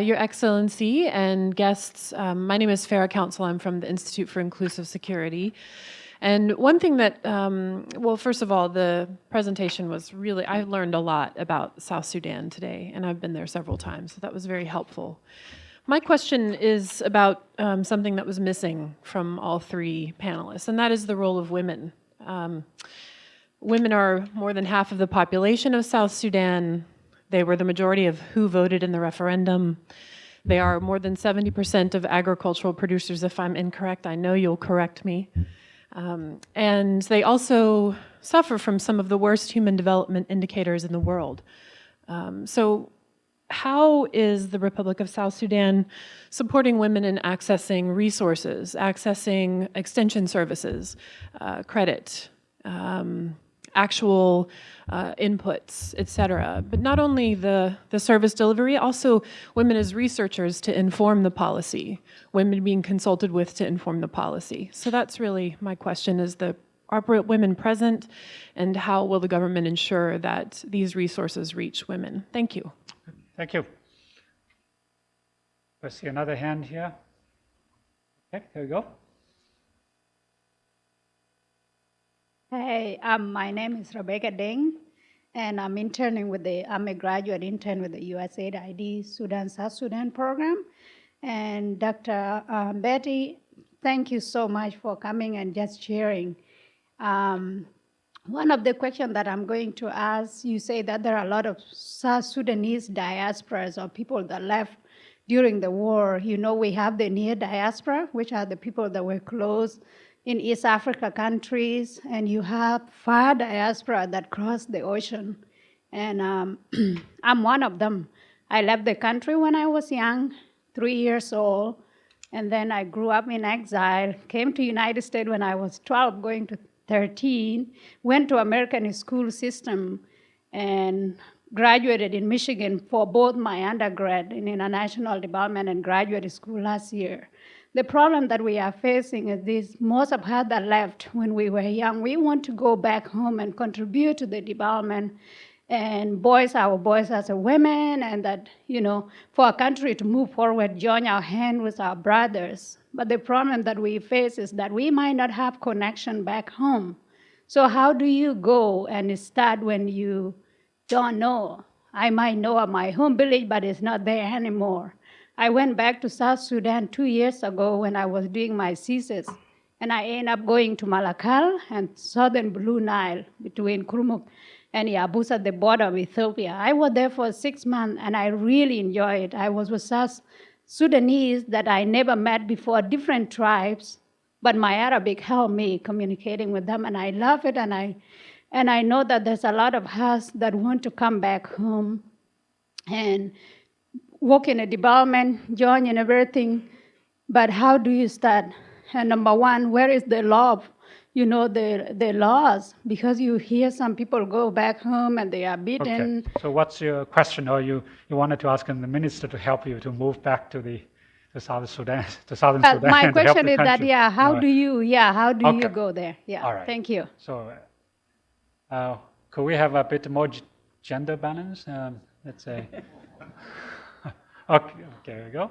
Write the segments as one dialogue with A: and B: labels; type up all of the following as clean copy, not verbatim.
A: Your Excellency and guests. My name is Farah Council. I'm from the Institute for Inclusive Security. And one thing that, well, first of all, the presentation was really, I learned a lot about South Sudan today, and I've been there several times, so that was very helpful. My question is about something that was missing from all three panelists, and that is the role of women. Women are more than half of the population of South Sudan. They were the majority of who voted in the referendum. They are more than 70% of agricultural producers. If I'm incorrect, I know you'll correct me. And they also suffer from some of the worst human development indicators in the world. So how is the Republic of South Sudan supporting women in accessing resources, accessing extension services, credit, actual inputs, et cetera? But not only the service delivery, also women as researchers to inform the policy, women being consulted with to inform the policy. So that's really my question, is are women present, and how will the government ensure that these resources reach women? Thank you.
B: Thank you. I see another hand here. Okay, there we go.
C: Hey, my name is Rebecca Deng, and I'm a graduate intern with the USAID ID Sudan South Sudan program. And Dr. Betty, thank you so much for coming and just sharing. One of the questions that I'm going to ask, you say that there are a lot of South Sudanese diasporas or people that left during the war. You know, we have the near diaspora, which are the people that were close in East Africa countries, and you have far diaspora that crossed the ocean. And I'm one of them. I left the country when I was young, 3 years old, and then I grew up in exile, came to United States when I was 12, going to 13, went to American school system, and graduated in Michigan for both my undergrad in international development and graduate school last year. The problem that we are facing is this: most of us that left when we were young, we want to go back home and contribute to the development and voice our voice as a women, and that, you know, for a country to move forward, join our hand with our brothers. But the problem that we face is that we might not have connection back home. So how do you go and start when you don't know? I might know of my home village, but it's not there anymore. I went back to South Sudan 2 years ago when I was doing my thesis, and I ended up going to Malakal and southern Blue Nile between Kurmuk and Yabus at the border of Ethiopia. I was there for 6 months, and I really enjoyed it. I was with South Sudanese that I never met before, different tribes, but my Arabic helped me communicating with them, and I love it, and I know that there's a lot of us that want to come back home and work in a development, join in everything, but how do you start? And number one, where is the law? You know, the laws, because you hear some people go back home and they are beaten.
B: Okay. So what's your question? Or you wanted to ask the minister to help you to move back to South Sudan, to Southern Sudan.
C: My question is
B: country.
C: that, how do you
B: Okay.
C: go there? Yeah,
B: all right.
C: Thank you.
B: So could we have a bit more gender balance? Let's say. Okay, here we go.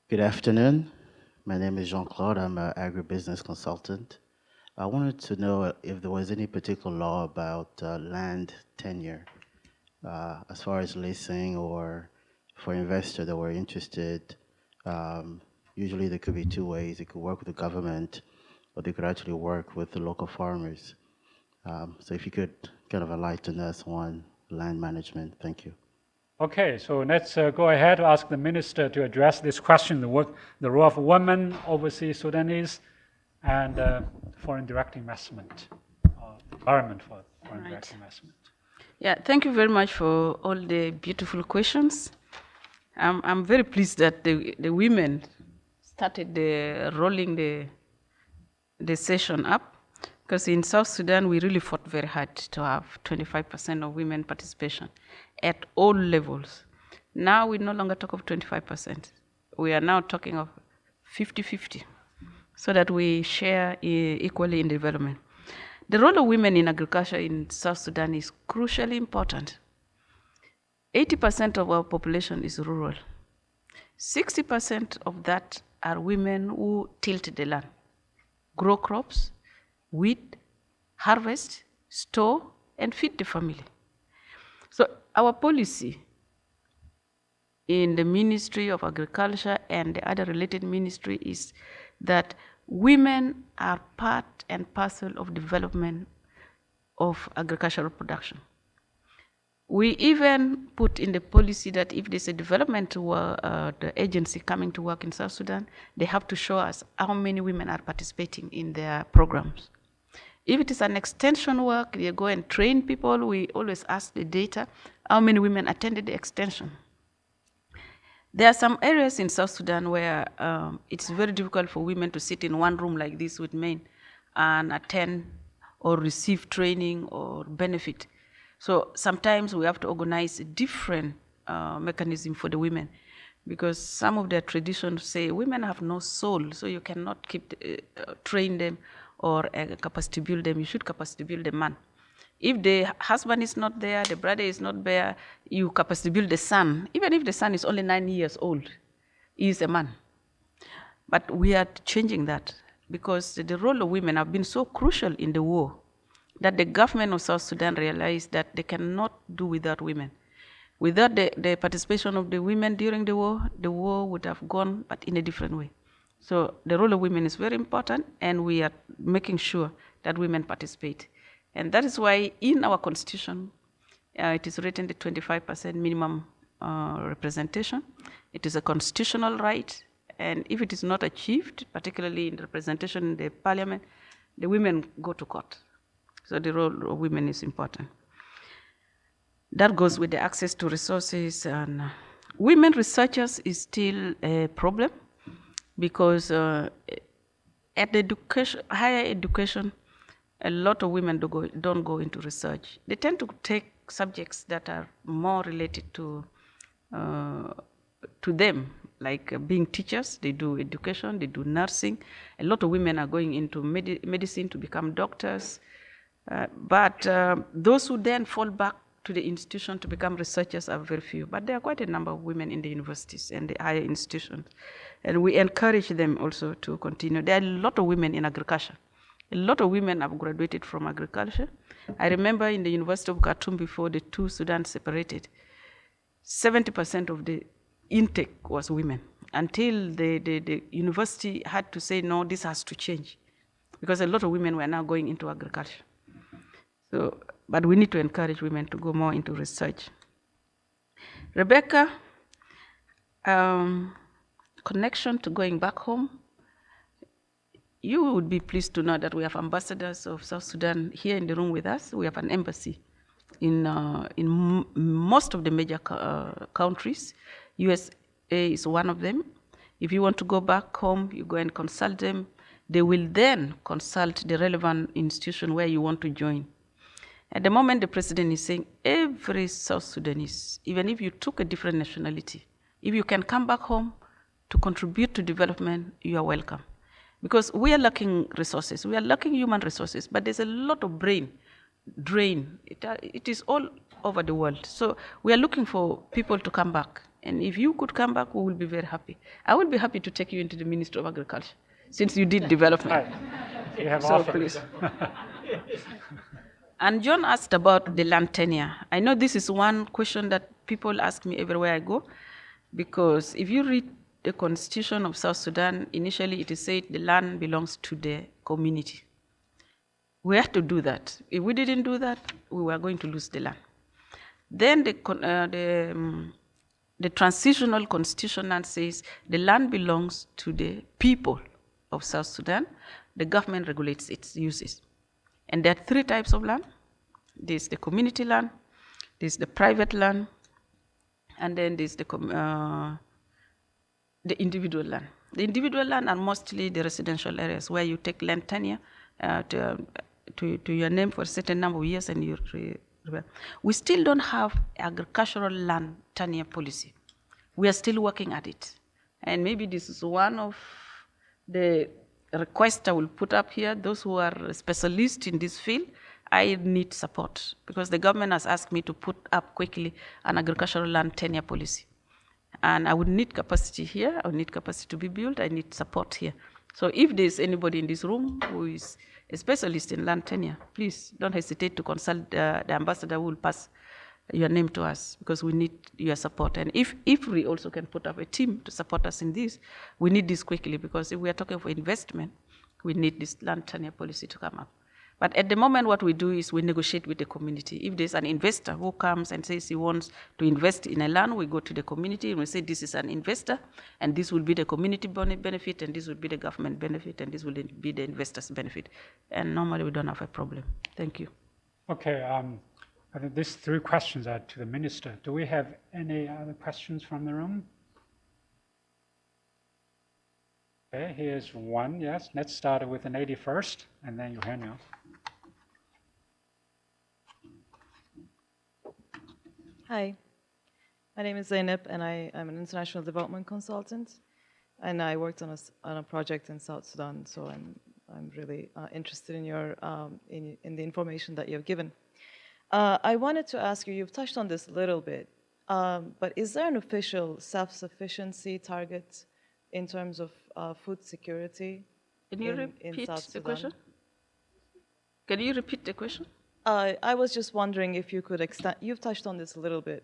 D: Good afternoon. My name is Jean-Claude. I'm an agribusiness consultant. I wanted to know if there was any particular law about land tenure, as far as leasing or for investors that were interested. Usually there could be two ways. They could work with the government, or they could actually work with the local farmers. So if you could kind of enlighten us on land management. Thank you.
B: Okay, so let's go ahead to ask the minister to address this question, the role of women, overseas Sudanese, and foreign direct investment, environment for foreign direct investment.
E: Yeah, thank you very much for all the beautiful questions. I'm very pleased that the women started rolling the session up. Because in South Sudan, we really fought very hard to have 25% of women participation at all levels. Now we no longer talk of 25%. We are now talking of 50-50, so that we share equally in development. The role of women in agriculture in South Sudan is crucially important. 80% of our population is rural. 60% of that are women who tilt the land, grow crops, weed, harvest, store, and feed the family. So our policy in the Ministry of Agriculture and the other related ministry is that women are part and parcel of development of agricultural production. We even put in the policy that if there's a development the agency coming to work in South Sudan, they have to show us how many women are participating in their programs. If it is an extension work, they go and train people. We always ask the data, how many women attended the extension. There are some areas in South Sudan where it's very difficult for women to sit in one room like this with men and attend or receive training or benefit. So sometimes we have to organize a different mechanism for the women, because some of their traditions say women have no soul, so you cannot train them or capacity build them. You should capacity build the man. If the husband is not there, the brother is not there, you capacity build the son. Even if the son is only 9 years old, he is a man. But we are changing that, because the role of women have been so crucial in the war that the government of South Sudan realized that they cannot do without women. Without the participation of the women during the war would have gone, but in a different way. So the role of women is very important, and we are making sure that women participate. And that is why in our constitution, it is written the 25% minimum representation. It is a constitutional right, and if it is not achieved, particularly in the representation in the parliament, the women go to court. So the role of women is important. That goes with the access to resources, and women researchers is still a problem, because at the higher education, a lot of women don't go into research. They tend to take subjects that are more related to them, like being teachers. They do education, they do nursing. A lot of women are going into medicine to become doctors. But those who then fall back to the institution to become researchers are very few. But there are quite a number of women in the universities and the higher institutions. And we encourage them also to continue. There are a lot of women in agriculture. A lot of women have graduated from agriculture. I remember in the University of Khartoum, before the two Sudan separated, 70% of the intake was women, until the university had to say, no, this has to change, because a lot of women were now going into agriculture. So, but we need to encourage women to go more into research. Rebecca, connection to going back home. You would be pleased to know that we have ambassadors of South Sudan here in the room with us. We have an embassy in most of the major countries. USA is one of them. If you want to go back home, you go and consult them. They will then consult the relevant institution where you want to join. At the moment, the president is saying every South Sudanese, even if you took a different nationality, if you can come back home to contribute to development, you are welcome. Because we are lacking resources, we are lacking human resources, but there's a lot of brain drain. It is all over the world. So we are looking for people to come back. And if you could come back, we will be very happy. I will be happy to take you into the Ministry of Agriculture, since you did development.
B: Right. You have
E: So
B: offered.
E: please. And John asked about the land tenure. I know this is one question that people ask me everywhere I go, because if you read the Constitution of South Sudan, initially it is said the land belongs to the community. We have to do that. If we didn't do that, we were going to lose the land. Then the transitional constitution now says the land belongs to the people of South Sudan. The government regulates its uses. And there are three types of land. There's the community land, there's the private land, and then there's the individual land. The individual land are mostly the residential areas where you take land tenure to your name for a certain number of years, and we still don't have agricultural land tenure policy. We are still working at it. And maybe this is one of the request I will put up here, those who are specialists in this field, I need support because the government has asked me to put up quickly an agricultural land tenure policy. And I would need capacity here, I would need capacity to be built, I need support here. So if there's anybody in this room who is a specialist in land tenure, please don't hesitate to consult the ambassador who will pass your name to us because we need your support. And if IFPRI also can put up a team to support us in this, we need this quickly because if we are talking for investment, we need this land tenure policy to come up. But at the moment, what we do is we negotiate with the community. If there's an investor who comes and says he wants to invest in a land, we go to the community and we say this is an investor, and this will be the community benefit, and this will be the government benefit, and this will be the investor's benefit. And normally we don't have a problem. Thank you.
B: Okay, I think these 3 questions are to the minister. Do we have any other questions from the room? Okay, here's one, yes. Let's start with an lady first, and then Eugenio.
F: Hi, my name is Zainab, and I'm an international development consultant, and I worked on a project in South Sudan. So I'm really interested in your in the information that you have given. I wanted to ask you. You've touched on this a little bit, but is there an official self-sufficiency target in terms of food security?
E: Can you repeat
F: South
E: the
F: Sudan?
E: question? Can you repeat the question?
F: I was just wondering if you could extend. You've touched on this a little bit,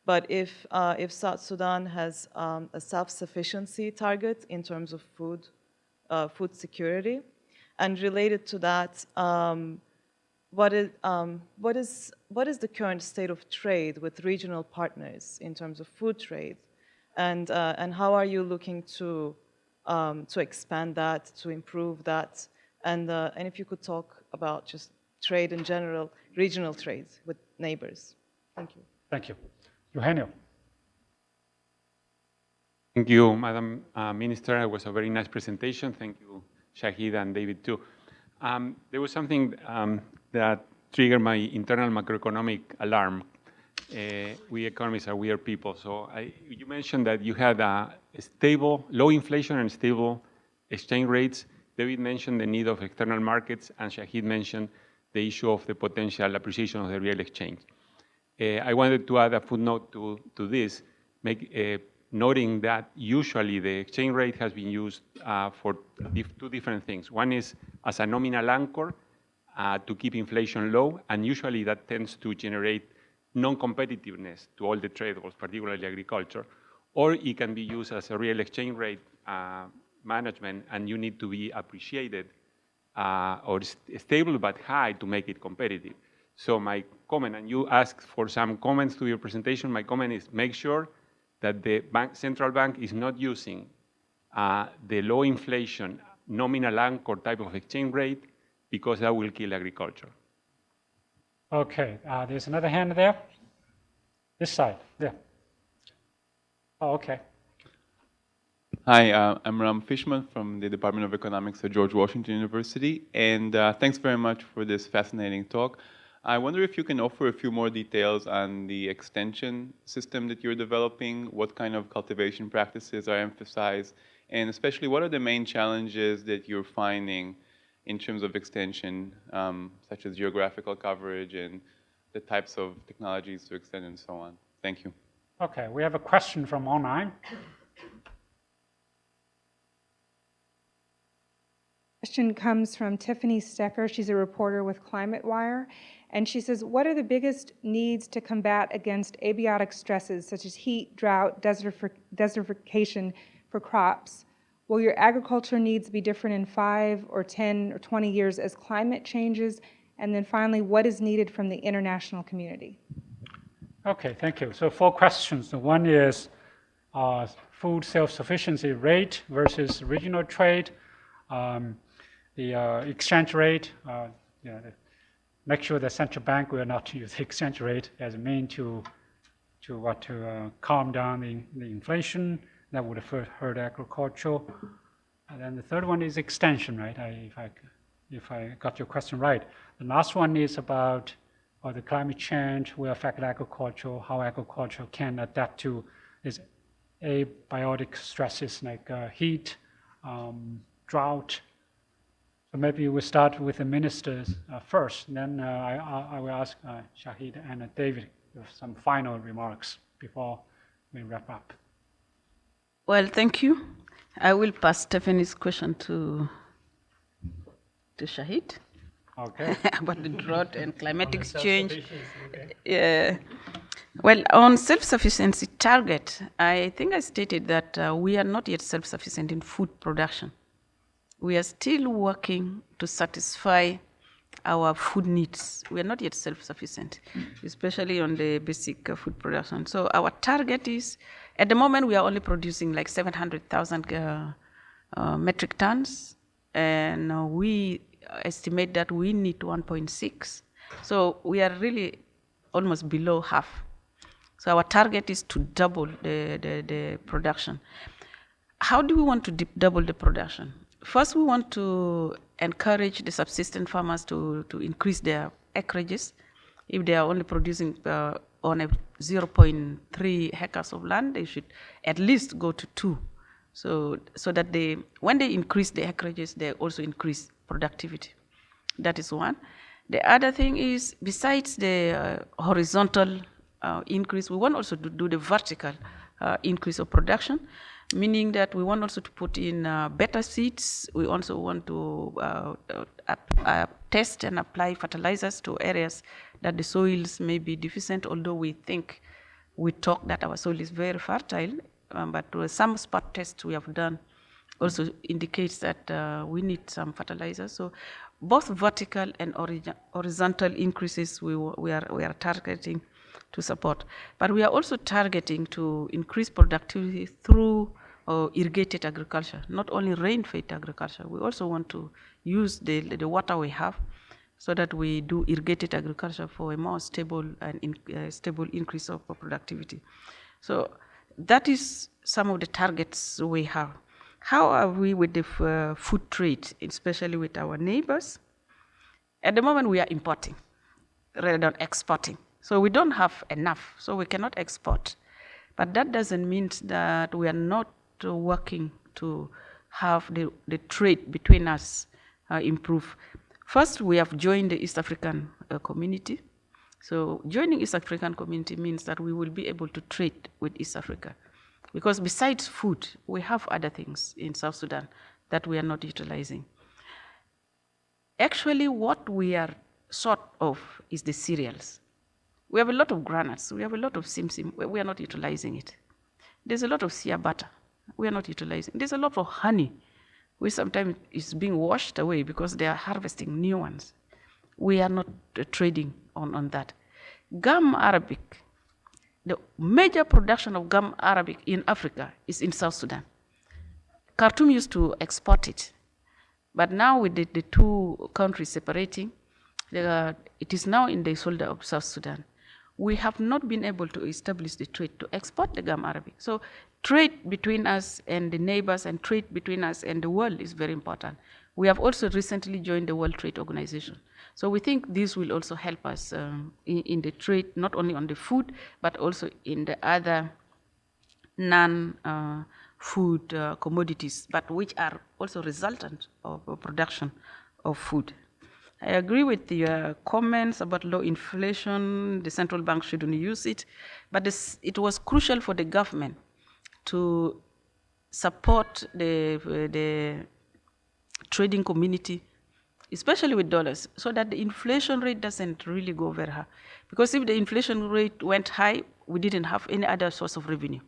F: but if South Sudan has a self-sufficiency target in terms of food security, and related to that, what is the current state of trade with regional partners in terms of food trade, and how are you looking to expand that, to improve that, and if you could talk about just trade in general, regional trades with neighbors. Thank you.
B: Thank you. Eugenio.
G: Thank you, Madam Minister. It was a very nice presentation. Thank you, Shahid and David, too. There was something that triggered my internal macroeconomic alarm. We economists are weird people. So you mentioned that you had a stable, low inflation and stable exchange rates. David mentioned the need of external markets, and Shahid mentioned the issue of the potential appreciation of the real exchange. I wanted to add a footnote to this, noting that usually the exchange rate has been used for 2 different things. One is as a nominal anchor to keep inflation low, and usually that tends to generate non-competitiveness to all the tradables, particularly agriculture, or it can be used as a real exchange rate management, and you need to be appreciated or stable but high to make it competitive. So my comment, and you asked for some comments to your presentation, my comment is make sure that the central bank is not using the low inflation nominal anchor type of exchange rate, because that will kill agriculture.
B: Okay, there's another hand there. This side, there. Oh, okay.
H: Hi, I'm Ram Fishman from the Department of Economics at George Washington University, and thanks very much for this fascinating talk. I wonder if you can offer a few more details on the extension system that you're developing, what kind of cultivation practices are emphasized, and especially what are the main challenges that you're finding in terms of extension, such as geographical coverage and the types of technologies to extend and so on. Thank you.
B: Okay, we have a question from online.
I: Question comes from Tiffany Stecker. She's a reporter with Climate Wire. And she says, what are the biggest needs to combat against abiotic stresses such as heat, drought, desertification for crops? Will your agriculture needs be different in 5 or 10 or 20 years as climate changes? And then finally, what is needed from the international community?
B: Okay, thank you. So 4 questions. The one is food self-sufficiency rate versus regional trade. The exchange rate, make sure the central bank will not use the exchange rate as a mean to calm down the inflation. That would have hurt agriculture. And then the third one is extension, right? If I got your question right. The last one is about the climate change will affect agriculture, how agriculture can adapt to these abiotic stresses like heat, drought, So maybe we'll start with the ministers first, then I will ask Shahid and David with some final remarks before we wrap up.
E: Well, thank you. I will pass Stephanie's question to Shahid.
B: Okay.
E: About the drought and climatic
B: On the
E: change.
B: okay.
E: Yeah. Well, on self-sufficiency target, I think I stated that we are not yet self-sufficient in food production. We are still working to satisfy our food needs. We are not yet self-sufficient, especially on the basic food production. So our target is, at the moment, we are only producing like 700,000 metric tons, and we estimate that we need 1.6. So we are really almost below half. So our target is to double the production. How do we want to double the production? First, we want to encourage the subsistence farmers to increase their acreages. If they are only producing on a 0.3 hectares of land, they should at least go to 2. So that when they increase the acreages, they also increase productivity. That is one. The other thing is, besides the horizontal increase, we want also to do the vertical increase of production, meaning that we want also to put in better seeds. We also want to test and apply fertilizers to areas that the soils may be deficient, although we talk that our soil is very fertile, but some spot tests we have done also indicates that we need some fertilizers. So both vertical and horizontal increases we are targeting to support. But we are also targeting to increase productivity through irrigated agriculture, not only rain-fed agriculture. We also want to use the water we have so that we do irrigated agriculture for a more stable and stable increase of productivity. So that is some of the targets we have. How are we with the food trade, especially with our neighbors? At the moment, we are importing rather than exporting. So we don't have enough, so we cannot export. But that doesn't mean that we are not working to have the trade between us improve. First, we have joined the East African community. So joining East African community means that we will be able to trade with East Africa. Because besides food, we have other things in South Sudan that we are not utilizing. Actually, what we are short of is the cereals. We have a lot of granules. We have a lot of simsim. We are not utilizing it. There's a lot of shea butter. We are not utilizing. There's a lot of honey, which sometimes is being washed away because they are harvesting new ones. We are not trading on that. Gum arabic, the major production of gum arabic in Africa is in South Sudan. Khartoum used to export it, but now with the two countries separating, it is now in the shoulder of South Sudan. We have not been able to establish the trade to export the gum arabic. So trade between us and the neighbors and trade between us and the world is very important. We have also recently joined the World Trade Organization. So we think this will also help us in the trade, not only on the food, but also in the other non-food commodities, but which are also resultant of production of food. I agree with your comments about low inflation. The central bank shouldn't use it, but it was crucial for the government to support the trading community, especially with dollars, so that the inflation rate doesn't really go very high. Because if the inflation rate went high, we didn't have any other source of revenue.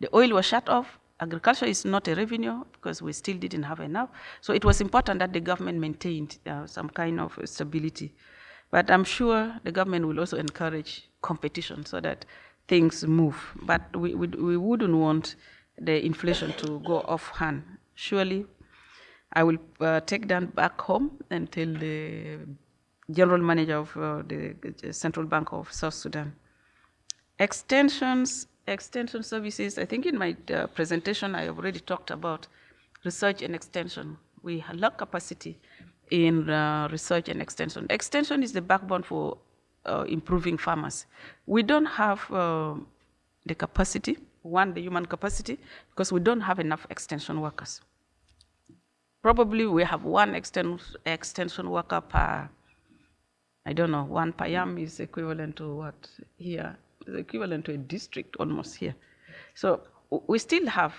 E: The oil was shut off. Agriculture is not a revenue because we still didn't have enough. So it was important that the government maintained some kind of stability. But I'm sure the government will also encourage competition so that things move. But we wouldn't want the inflation to go off hand. Surely, I will take that back home and tell the general manager of the Central Bank of South Sudan. Extension services, I think in my presentation I already talked about research and extension. We lack capacity in research and extension. Extension is the backbone for improving farmers. We don't have the capacity, the human capacity, because we don't have enough extension workers. probably we have one extension worker per, I don't know, one per yam is equivalent to what here? It's equivalent to a district almost here. So we still have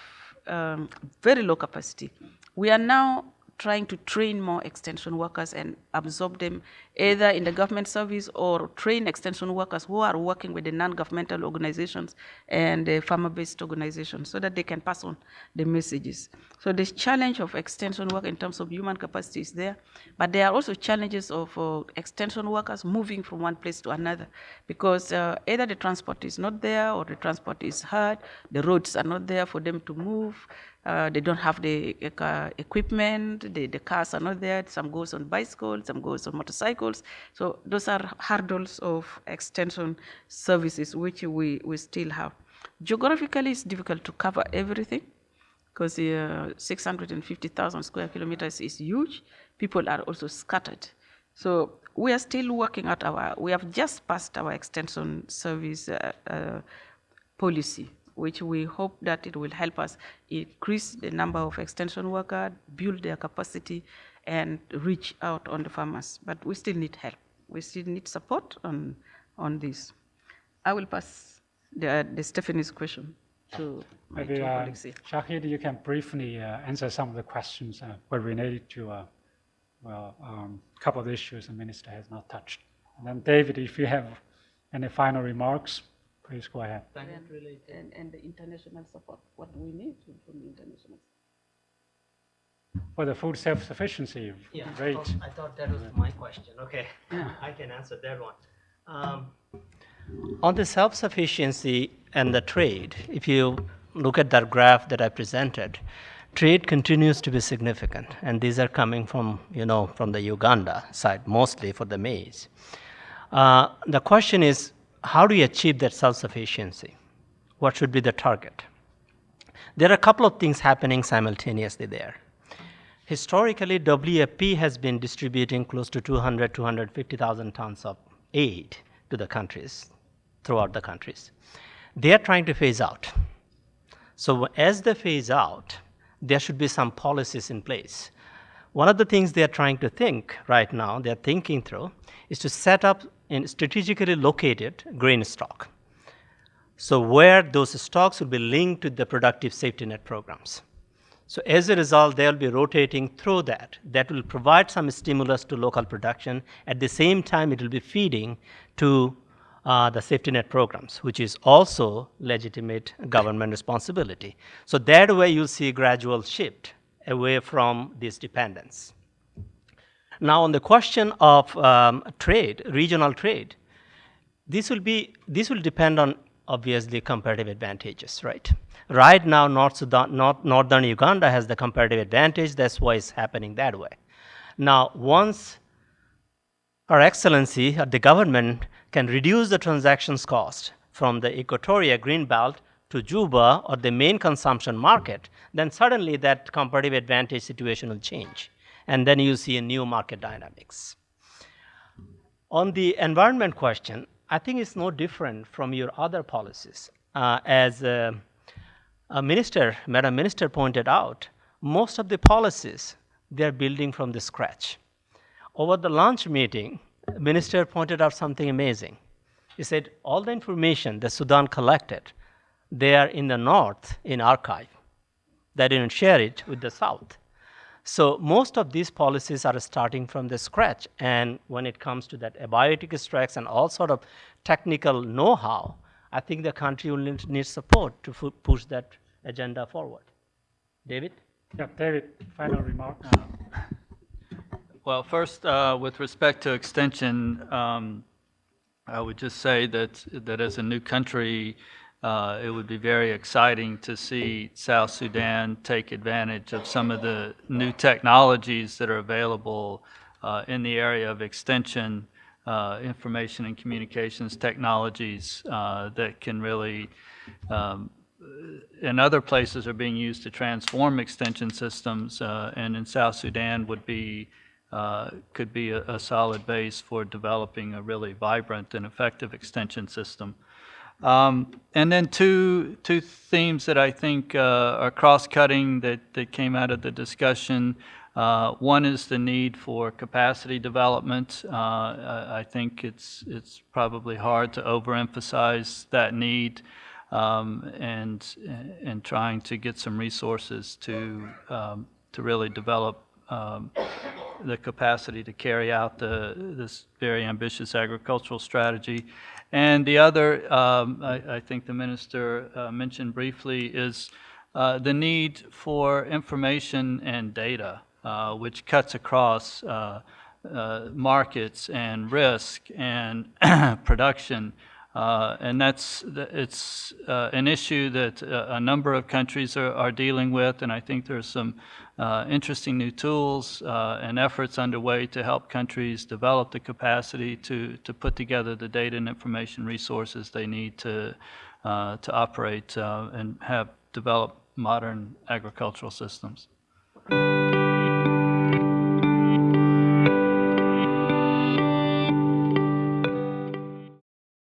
E: very low capacity. We are now trying to train more extension workers and absorb them either in the government service or train extension workers who are working with the non-governmental organizations and the farmer-based organizations so that they can pass on the messages. So the challenge of extension work in terms of human capacity is there, but there are also challenges of extension workers moving from one place to another because either the transport is not there or the transport is hard, the roads are not there for them to move, they don't have the equipment, the cars are not there, some goes on bicycles, some goes on motorcycles. So those are hurdles of extension services which we still have. Geographically, it's difficult to cover everything because 650,000 square kilometers is huge. People are also scattered. So we are still working at we have just passed our extension service policy, which we hope that it will help us increase the number of extension workers, build their capacity, and reach out on the farmers. But we still need help. We still need support on this. I will pass the Stephanie's question to my two colleagues here.
B: Shahid, you can briefly answer some of the questions were related to a couple of issues the minister has not touched. And then David, if you have any final remarks, please go ahead.
E: And the international support, what do we need from the international support?
B: For the food self-sufficiency rate.
J: I thought that was my question. Okay, I can answer that one. On the self-sufficiency and the trade, if you look at that graph that I presented, trade continues to be significant, and these are coming from, from the Uganda side, mostly for the maize. The question is, how do you achieve that self-sufficiency? What should be the target? There are a couple of things happening simultaneously there. Historically, WFP has been distributing close to 250,000 tons of aid to the countries, throughout the countries. They are trying to phase out. So as they phase out, there should be some policies in place. One of the things they are trying to think right now, they are thinking through, is to set up in strategically located grain stock. So where those stocks will be linked to the productive safety net programs. So as a result, they'll be rotating through that. That will provide some stimulus to local production. At the same time, it will be feeding to the safety net programs, which is also legitimate government responsibility. So that way you'll see a gradual shift away from this dependence. Now on the question of trade, regional trade, this will depend on obviously comparative advantages, right? Right now, northern Uganda has the comparative advantage. That's why it's happening that way. Now, once Her Excellency, the government can reduce the transactions cost from the Equatoria Greenbelt to Juba or the main consumption market, then suddenly that comparative advantage situation will change. And then you see a new market dynamics. On the environment question, I think it's no different from your other policies. As Madam Minister pointed out, most of the policies, they're building from the scratch. Over the lunch meeting, the Minister pointed out something amazing. He said, all the information that Sudan collected, they are in the north in archive. They didn't share it with the south. So most of these policies are starting from the scratch. And when it comes to that abiotic extracts and all sort of technical know-how, I think the country will need support to push that agenda forward. David?
B: Yeah, David, final remark.
K: Well, first, with respect to extension, I would just say that as a new country, it would be very exciting to see South Sudan take advantage of some of the new technologies that are available in the area of extension, information and communications technologies that can really, in other places, are being used to transform extension systems, and in South Sudan could be a solid base for developing a really vibrant and effective extension system. And then two themes that I think are cross-cutting that came out of the discussion. One is the need for capacity development. I think it's probably hard to overemphasize that need, and trying to get some resources to really develop the capacity to carry out this very ambitious agricultural strategy. And the other, I think the minister mentioned briefly, is the need for information and data, which cuts across markets and risk and production. And it's an issue that a number of countries are dealing with, and I think there's some interesting new tools and efforts underway to help countries develop the capacity to put together the data and information resources they need to operate and have developed modern agricultural systems.